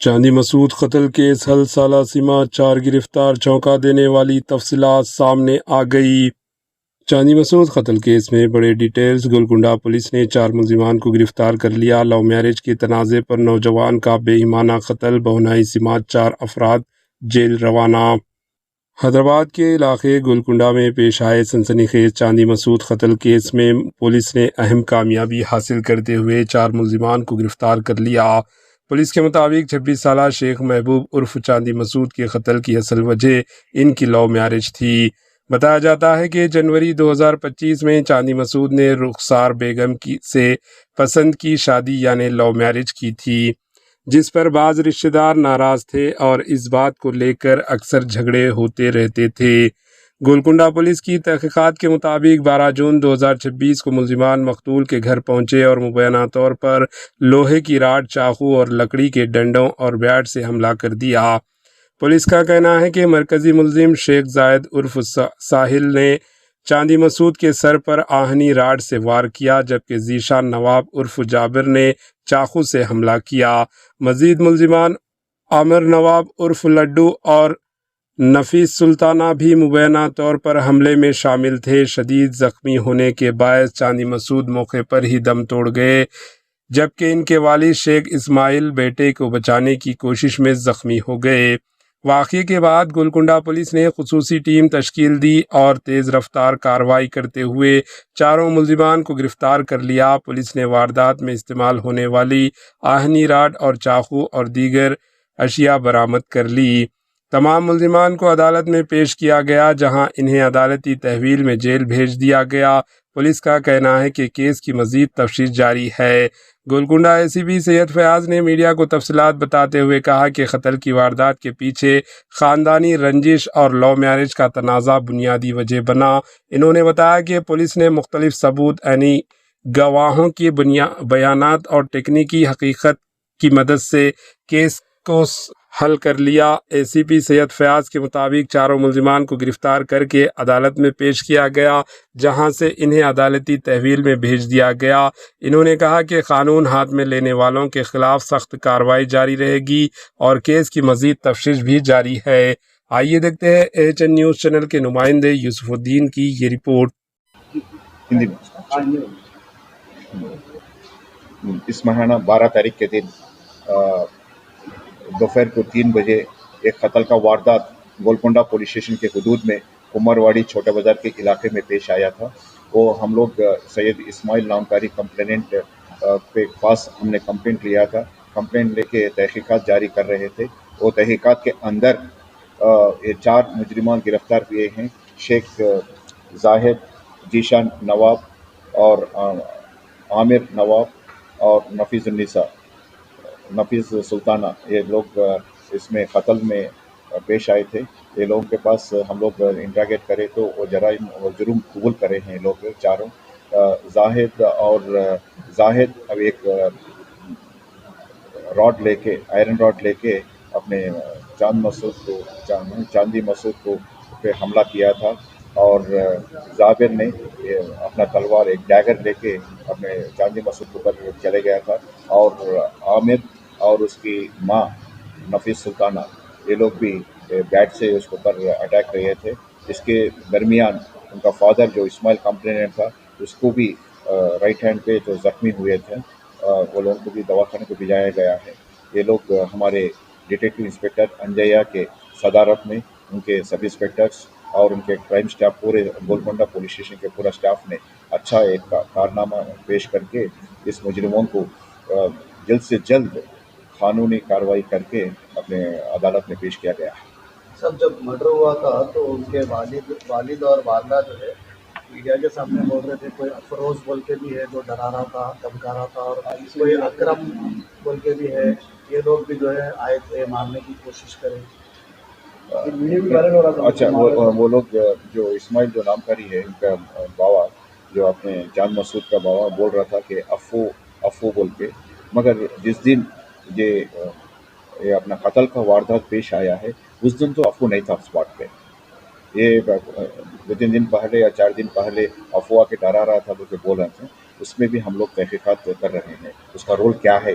چاندی مسعود قتل کیس حل سالہ سماعت 4 گرفتار، چونکا دینے والی تفصیلات سامنے آ گئی۔ چاندی مسعود قتل کیس میں بڑے ڈیٹیلز۔ گولکنڈہ پولیس نے 4 ملزمان کو گرفتار کر لیا۔ لو میرج کے تنازع پر نوجوان کا بے ایمانہ قتل، بہنائی سماعت 4 افراد جیل روانہ۔ حیدرآباد کے علاقے گولکنڈہ میں پیش آئے سنسنی خیز چاندی مسعود قتل کیس میں پولیس نے اہم کامیابی حاصل کرتے ہوئے 4 ملزمان کو گرفتار کر لیا۔ پولیس کے مطابق 26 سالہ شیخ محبوب عرف چاندی مسعود کے قتل کی اصل وجہ ان کی لو میرج تھی۔ بتایا جاتا ہے کہ جنوری 2025 میں چاندی مسعود نے رخسار بیگم سے پسند کی شادی یعنی لو میرج کی تھی، جس پر بعض رشتہ دار ناراض تھے اور اس بات کو لے کر اکثر جھگڑے ہوتے رہتے تھے۔ گولکنڈہ پولیس کی تحقیقات کے مطابق 12 جون 2026 کو ملزمان مقتول کے گھر پہنچے اور مبینہ طور پر لوہے کی راڈ، چاقو اور لکڑی کے ڈنڈوں اور بیٹ سے حملہ کر دیا۔ پولیس کا کہنا ہے کہ مرکزی ملزم شیخ زاہد عرف ساحل نے چاندی مسعود کے سر پر آہنی راڈ سے وار کیا، جبکہ ذیشان نواب عرف جابر نے چاقو سے حملہ کیا۔ مزید ملزمان عامر نواب عرف لڈو اور نفیس سلطانہ بھی مبینہ طور پر حملے میں شامل تھے۔ شدید زخمی ہونے کے باعث چاندی مسعود موقع پر ہی دم توڑ گئے، جبکہ ان کے والد شیخ اسماعیل بیٹے کو بچانے کی کوشش میں زخمی ہو گئے۔ واقعے کے بعد گولکنڈہ پولیس نے خصوصی ٹیم تشکیل دی اور تیز رفتار کارروائی کرتے ہوئے 4 ملزمان کو گرفتار کر لیا۔ پولیس نے واردات میں استعمال ہونے والی آہنی راڈ اور چاقو اور دیگر اشیاء برآمد کر لی۔ تمام ملزمان کو عدالت میں پیش کیا گیا، جہاں انہیں عدالتی تحویل میں جیل بھیج دیا گیا۔ پولیس کا کہنا ہے کہ کیس کی مزید تفتیش جاری ہے۔ گولکنڈہ اے سی پی سید فیاض نے میڈیا کو تفصیلات بتاتے ہوئے کہا کہ قتل کی واردات کے پیچھے خاندانی رنجش اور لو میرج کا تنازع بنیادی وجہ بنا۔ انہوں نے بتایا کہ پولیس نے مختلف ثبوت، عینی گواہوں کے بیانات اور تکنیکی حقیقت کی مدد سے کیس کو حل کر لیا۔ اے سی پی سید فیاض کے مطابق 4 ملزمان کو گرفتار کر کے عدالت میں پیش کیا گیا، جہاں سے انہیں عدالتی تحویل میں بھیج دیا گیا۔ انہوں نے کہا کہ قانون ہاتھ میں لینے والوں کے خلاف سخت کارروائی جاری رہے گی اور کیس کی مزید تفتیش بھی جاری ہے۔ آئیے دیکھتے ہیں ایچ این نیوز چینل کے نمائندے یوسف الدین کی یہ رپورٹ۔ اس ماہانہ 12 تاریخ کے دن دوپہر کو 3 بجے ایک قتل کا واردات گولکنڈہ پولیس اسٹیشن کے حدود میں کمرواڑی چھوٹا بازار کے علاقے میں پیش آیا تھا۔ وہ ہم لوگ سید اسماعیل نامکاری کمپلیننٹ کے پاس ہم نے کمپلینٹ لیا تھا۔ کمپلینٹ لے کے تحقیقات جاری کر رہے تھے۔ وہ تحقیقات کے اندر یہ 4 مجرمان گرفتار ہوئے ہیں۔ شیخ زاہد، ذیشان نواب اور عامر نواب اور نفیس سلطانہ، یہ لوگ اس میں قتل میں پیش آئے تھے۔ یہ لوگوں کے پاس ہم لوگ انٹراگیٹ کرے تو وہ جرم قبول کرے ہیں لوگ چاروں۔ زاہد اب ایک راڈ لے کے، آئرن راڈ لے کے اپنے چاندی مسعود کو پہ حملہ کیا تھا، اور جابر نے اپنا تلوار، ایک ڈیگر لے کے اپنے چاندی مسعود کے اوپر چلے گیا تھا، اور عامر اور اس کی ماں نفیس سلطانہ یہ لوگ بھی بیٹ سے اس کے اوپر اٹیک رہے تھے۔ اس کے درمیان ان کا فادر جو اسماعیل کمپلیننٹ تھا، اس کو بھی رائٹ ہینڈ پہ جو زخمی ہوئے تھے، وہ لوگوں کو بھی دواخانے کو بھیجایا گیا ہے۔ یہ لوگ ہمارے ڈیٹیکٹیو انسپکٹر انجیا کے صدارت میں، ان کے سب انسپکٹرس اور ان کے کرائم سٹاف، پورے گولکنڈہ پولیس اسٹیشن کے پورا سٹاف نے اچھا ایک کارنامہ پیش کر کے اس مجرموں کو جلد سے جلد قانونی کارروائی کر کے اپنے عدالت میں پیش کیا گیا ہے۔ سب جب مرڈر ہوا تھا تو ان کے والد اور والدہ جو ہے میڈیا کے سامنے بول رہے تھے، کوئی افروز بول کے بھی ہے جو ڈرا رہا تھا، دھمکا رہا تھا، اور کوئی اکرم بول کے بھی ہے، یہ لوگ بھی جو ہے آئے تھے مارنے کی کوشش کریں۔ اچھا، وہ لوگ جو اسماعیل جو نامکاری ہے، ان کا باوا جو اپنے چاند مسعود کا باوا بول رہا تھا کہ افو بول کے، مگر جس دن یہ اپنا قتل کا واردات پیش آیا ہے، اس دن تو افو نہیں تھا اسپاٹ پہ۔ یہ 2-3 دن پہلے یا 4 دن پہلے افواہ کے ڈرا رہا تھا تو بول رہے تھے، اس میں بھی ہم لوگ تحقیقات کر رہے ہیں، اس کا رول کیا ہے۔